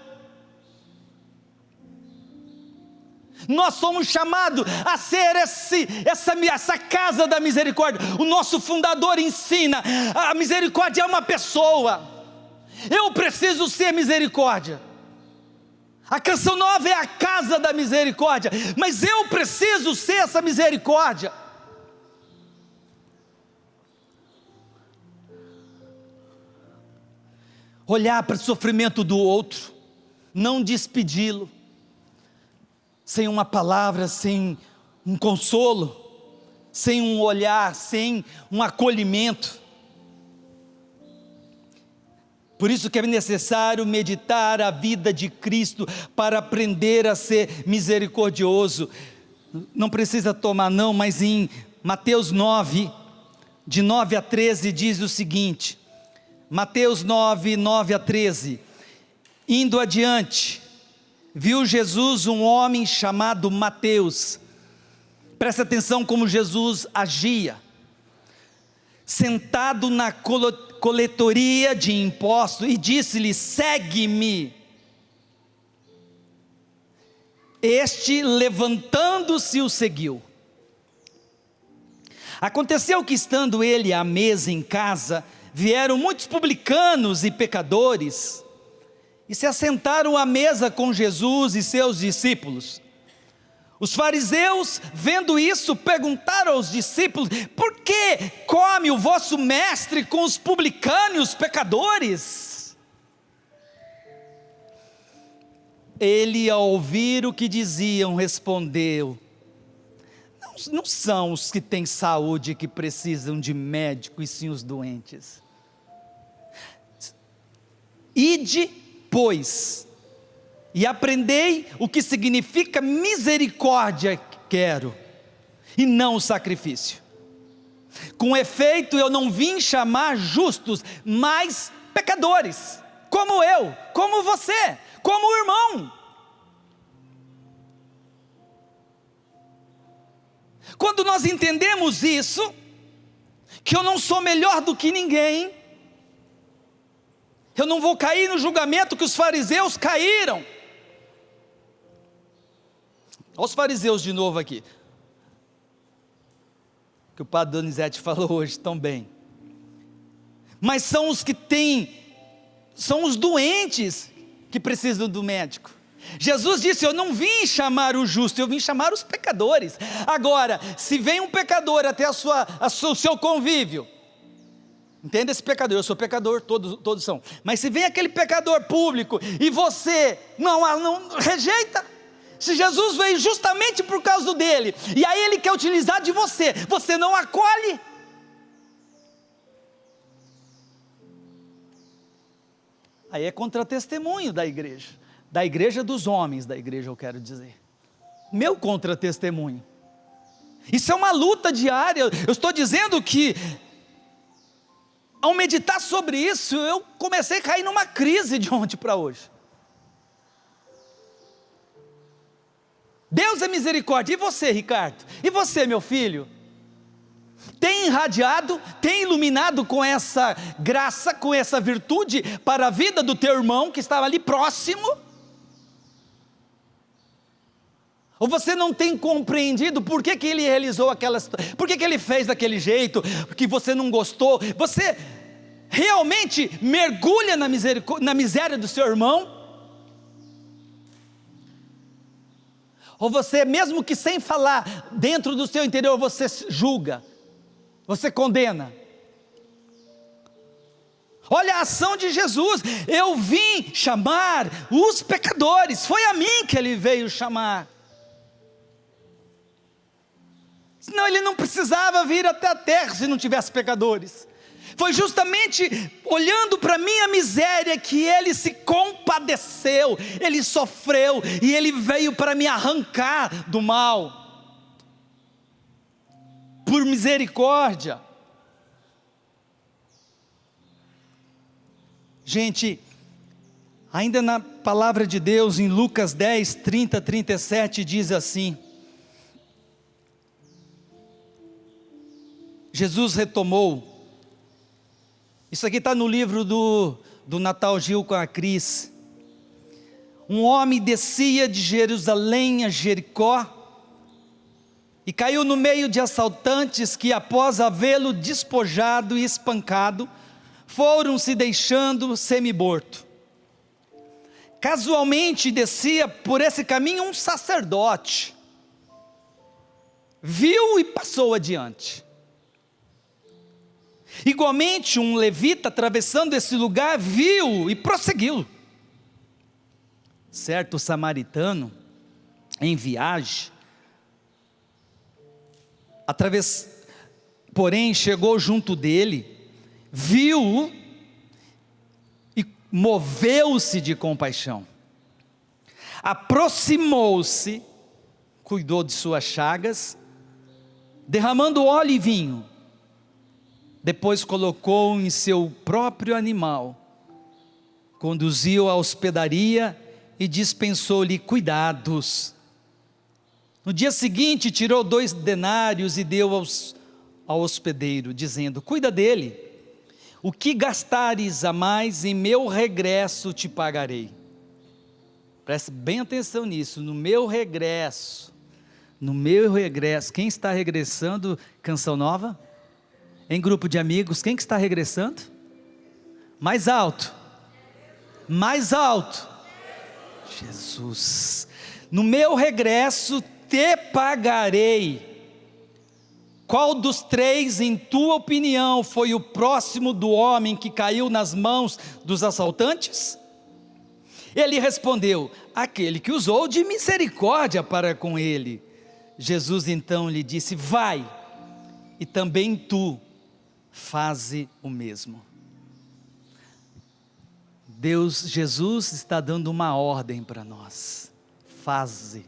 Nós somos chamados a ser essa casa da misericórdia. O nosso fundador ensina, a misericórdia é uma pessoa. Eu preciso ser misericórdia. A canção nova é a casa da misericórdia, mas eu preciso ser essa misericórdia. Olhar para o sofrimento do outro, não despedi-lo, sem uma palavra, sem um consolo, sem um olhar, sem um acolhimento. Por isso que é necessário meditar a vida de Cristo, para aprender a ser misericordioso. Não precisa tomar não, mas em Mateus 9, de 9 a 13, diz o seguinte, Mateus 9, 9 a 13, indo adiante, viu Jesus um homem chamado Mateus, presta atenção como Jesus agia, sentado na coletoria de impostos, e disse-lhe: segue-me. Este, levantando-se, o seguiu. Aconteceu que, estando ele à mesa em casa, vieram muitos publicanos e pecadores, e se assentaram à mesa com Jesus e seus discípulos. Os fariseus, vendo isso, perguntaram aos discípulos: por que come o vosso mestre com os publicanos e os pecadores? Ele, ao ouvir o que diziam, respondeu: não são os que têm saúde que precisam de médico, e sim os doentes. Ide, pois, e aprendei o que significa misericórdia quero, e não o sacrifício. Com efeito, eu não vim chamar justos, mas pecadores, como eu, como você, como o irmão. Quando nós entendemos isso, que eu não sou melhor do que ninguém, eu não vou cair no julgamento que os fariseus caíram. Olha os fariseus de novo aqui, que o padre Donizete falou hoje tão bem. Mas são os que são os doentes que precisam do médico. Jesus disse: eu não vim chamar o justo, eu vim chamar os pecadores. Agora, se vem um pecador até o seu convívio, entenda esse pecador, eu sou pecador, todos são, mas se vem aquele pecador público, e você não rejeita, se Jesus veio justamente por causa dele, e aí ele quer utilizar de você, você não acolhe, aí é contra-testemunho da igreja dos homens, da igreja eu quero dizer, meu contra-testemunho. Isso é uma luta diária. Eu estou dizendo que, ao meditar sobre isso, eu comecei a cair numa crise de ontem para hoje. Deus é misericórdia. E você, Ricardo? E você, meu filho? Tem irradiado, tem iluminado com essa graça, com essa virtude para a vida do teu irmão que estava ali próximo? Ou você não tem compreendido por que ele realizou por que ele fez daquele jeito, que você não gostou? Você realmente mergulha na miséria do seu irmão? Ou você, mesmo que sem falar, dentro do seu interior você julga, você condena? Olha a ação de Jesus: eu vim chamar os pecadores, foi a mim que ele veio chamar. Senão ele não precisava vir até a terra se não tivesse pecadores. Foi justamente olhando para a minha miséria que ele se compadeceu, ele sofreu, e ele veio para me arrancar do mal, por misericórdia. Gente, ainda na palavra de Deus, em Lucas 10, 30, 37, diz assim: Jesus retomou. Isso aqui está no livro do Natal Gil com a Cris. Um homem descia de Jerusalém a Jericó e caiu no meio de assaltantes que, após havê-lo despojado e espancado, foram se deixando semi-morto. Casualmente descia por esse caminho um sacerdote, viu e passou adiante. Igualmente um levita atravessando esse lugar viu e prosseguiu. Certo samaritano, em viagem, porém chegou junto dele, viu e moveu-se de compaixão. Aproximou-se, cuidou de suas chagas, derramando óleo e vinho. Depois colocou em seu próprio animal, conduziu à hospedaria e dispensou-lhe cuidados. No dia seguinte tirou 2 denários e deu ao hospedeiro, dizendo: cuida dele, o que gastares a mais em meu regresso te pagarei. Preste bem atenção nisso, no meu regresso, quem está regressando, Canção Nova? Em grupo de amigos, quem que está regressando? Mais alto, mais alto. Jesus, no meu regresso te pagarei. Qual dos 3, em tua opinião, foi o próximo do homem que caiu nas mãos dos assaltantes? Ele respondeu: aquele que usou de misericórdia para com ele. Jesus então lhe disse: vai, e também tu faze o mesmo. Jesus está dando uma ordem para nós: faze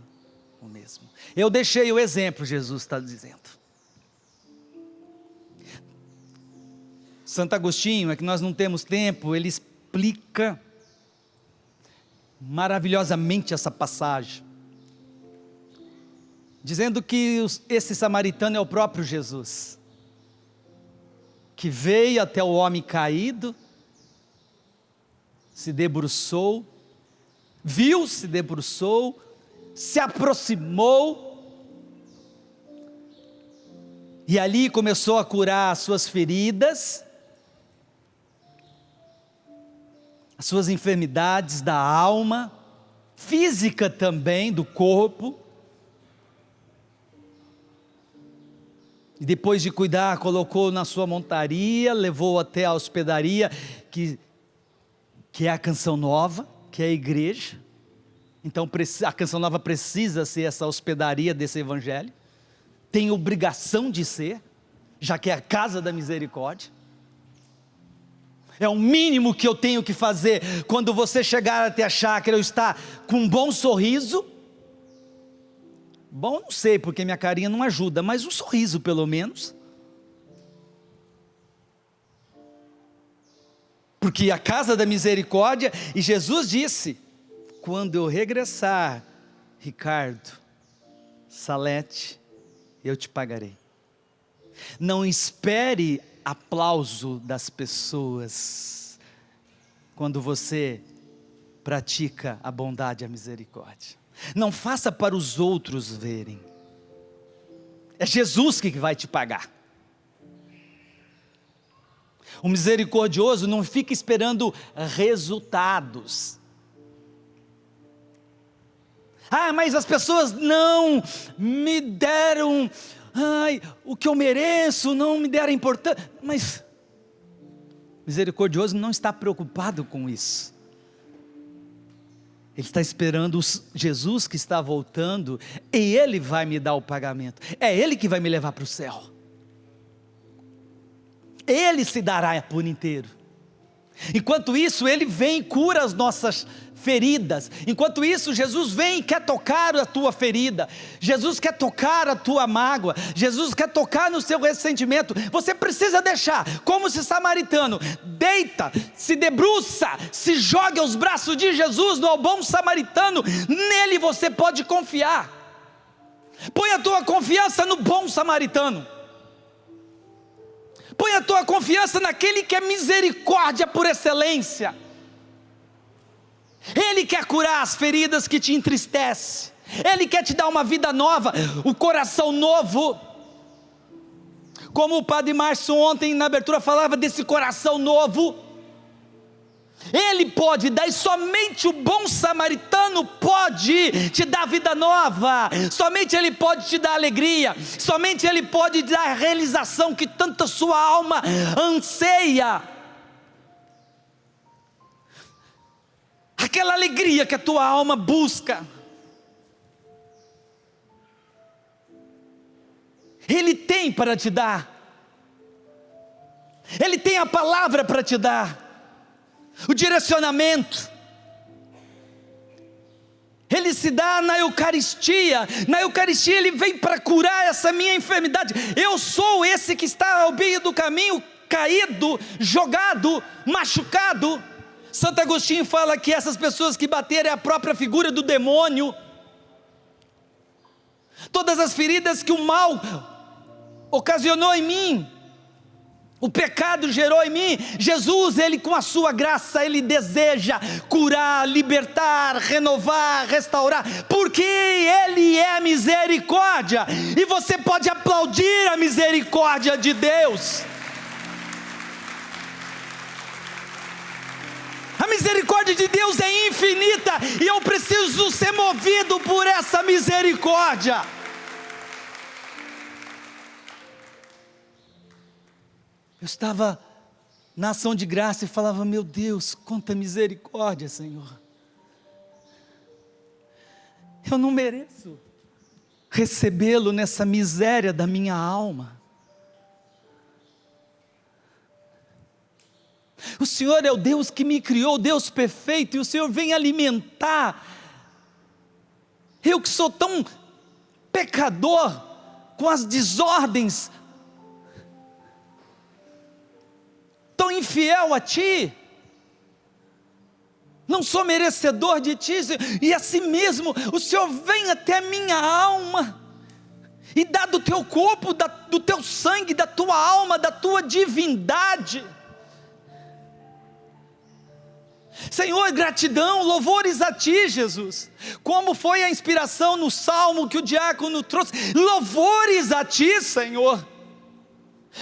o mesmo. Eu deixei o exemplo, Jesus está dizendo. Santo Agostinho, é que nós não temos tempo, ele explica maravilhosamente essa passagem, dizendo que esse samaritano é o próprio Jesus, que veio até o homem caído, se debruçou, viu, se debruçou, se aproximou, e ali começou a curar as suas feridas, as suas enfermidades da alma, física também, do corpo. E depois de cuidar, colocou na sua montaria, levou até a hospedaria, que é a Canção Nova, que é a igreja. Então a Canção Nova precisa ser essa hospedaria desse evangelho, tem obrigação de ser, já que é a casa da misericórdia. É o mínimo que eu tenho que fazer. Quando você chegar até a chácara, eu estar com um bom sorriso. Bom, não sei, porque minha carinha não ajuda, mas um sorriso pelo menos. Porque a casa da misericórdia, e Jesus disse: quando eu regressar, Ricardo, Salete, eu te pagarei. Não espere aplauso das pessoas quando você pratica a bondade e a misericórdia. Não faça para os outros verem. É Jesus que vai te pagar. O misericordioso não fica esperando resultados. Ah, mas as pessoas não me deram o que eu mereço, não me deram importância. Mas misericordioso não está preocupado com isso. Ele está esperando Jesus que está voltando, e Ele vai me dar o pagamento. É Ele que vai me levar para o céu. Ele se dará por inteiro. Enquanto isso, Ele vem e cura as nossas feridas. Enquanto isso, Jesus vem e quer tocar a tua ferida. Jesus quer tocar a tua mágoa. Jesus quer tocar no seu ressentimento. Você precisa deixar, como esse samaritano, deita, se debruça, se joga aos braços de Jesus, no bom samaritano. Nele você pode confiar. Põe a tua confiança no bom samaritano. Põe a tua confiança naquele que é misericórdia por excelência. Ele quer curar as feridas que te entristecem. Ele quer te dar uma vida nova, o coração novo. Como o Padre Márcio ontem na abertura falava desse coração novo. Ele pode dar, e somente o bom samaritano pode te dar vida nova. Somente Ele pode te dar alegria. Somente Ele pode dar a realização que tanta sua alma anseia. Aquela alegria que a tua alma busca. Ele tem para te dar. Ele tem a palavra para te dar. O direcionamento. Ele se dá na Eucaristia. Na Eucaristia Ele vem para curar essa minha enfermidade. Eu sou esse que está ao meio do caminho, caído, jogado, machucado. Santo Agostinho fala que essas pessoas que bateram é a própria figura do demônio. Todas as feridas que o mal ocasionou em mim, o pecado gerou em mim, Jesus, Ele com a sua graça, Ele deseja curar, libertar, renovar, restaurar, porque Ele é misericórdia, e você pode aplaudir a misericórdia de Deus. A misericórdia de Deus é infinita, e eu preciso ser movido por essa misericórdia. Eu estava na ação de graça e falava: meu Deus, quanta misericórdia, Senhor. Eu não mereço recebê-lo nessa miséria da minha alma. O Senhor é o Deus que me criou, o Deus perfeito, e o Senhor vem alimentar. Eu que sou tão pecador, com as desordens, tão infiel a Ti, não sou merecedor de Ti, e assim mesmo o Senhor vem até a minha alma, e dá do Teu corpo, do Teu sangue, da Tua alma, da Tua divindade. Senhor, gratidão, louvores a Ti, Jesus. Como foi a inspiração no salmo que o diácono trouxe, louvores a Ti, Senhor.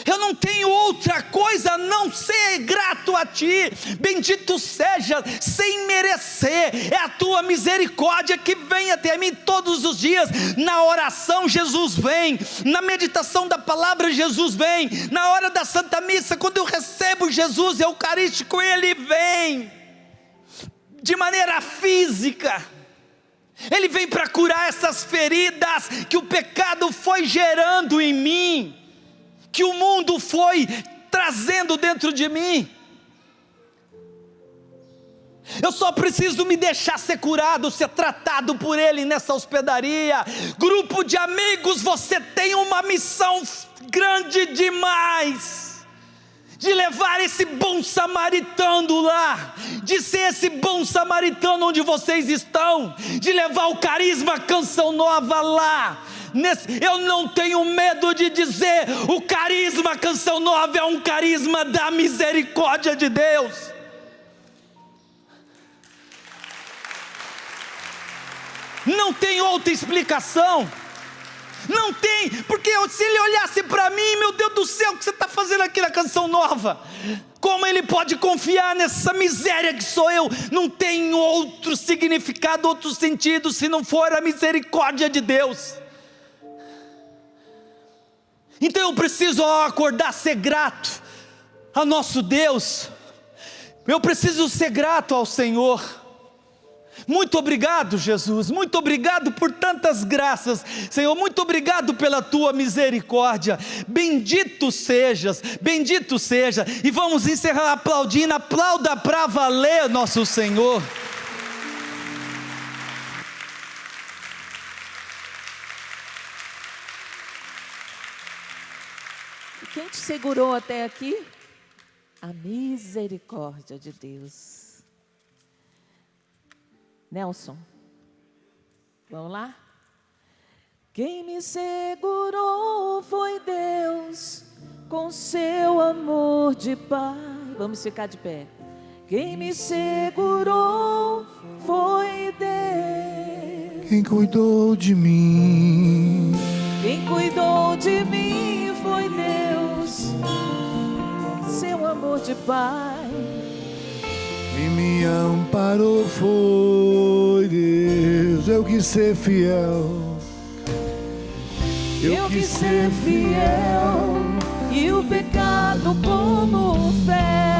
Eu não tenho outra coisa a não ser grato a Ti. Bendito seja, sem merecer. É a Tua misericórdia que vem até mim todos os dias. Na oração Jesus vem, na meditação da palavra Jesus vem, na hora da Santa Missa, quando eu recebo Jesus Eucarístico, Ele vem de maneira física. Ele vem para curar essas feridas que o pecado foi gerando em mim, que o mundo foi trazendo dentro de mim. Eu só preciso me deixar ser curado, ser tratado por Ele nessa hospedaria. Grupo de amigos, você tem uma missão grande demais, de levar esse bom samaritano lá, de ser esse bom samaritano onde vocês estão, de levar o carisma Canção Nova lá. Eu não tenho medo de dizer, o carisma Canção Nova é um carisma da misericórdia de Deus. Não tem outra explicação. Não tem, porque se ele olhasse para mim, meu Deus do céu, o que você está fazendo aqui na Canção Nova? Como ele pode confiar nessa miséria que sou eu? Não tem outro significado, outro sentido, se não for a misericórdia de Deus. Então eu preciso, ao acordar, ser grato a nosso Deus. Eu preciso ser grato ao Senhor. Muito obrigado, Jesus, muito obrigado por tantas graças, Senhor, muito obrigado pela Tua misericórdia. Bendito sejas, bendito seja. E vamos encerrar aplaudindo. Aplauda para valer nosso Senhor. Quem te segurou até aqui? A misericórdia de Deus. Nelson, vamos lá? Quem me segurou foi Deus, com seu amor de Pai. Vamos ficar de pé. Quem me segurou foi Deus. Quem cuidou de mim. Quem cuidou de mim foi Deus. Seu amor de Pai. Quem me amparou foi Deus. Eu quis ser fiel. Eu quis ser fiel. E o pecado como fé.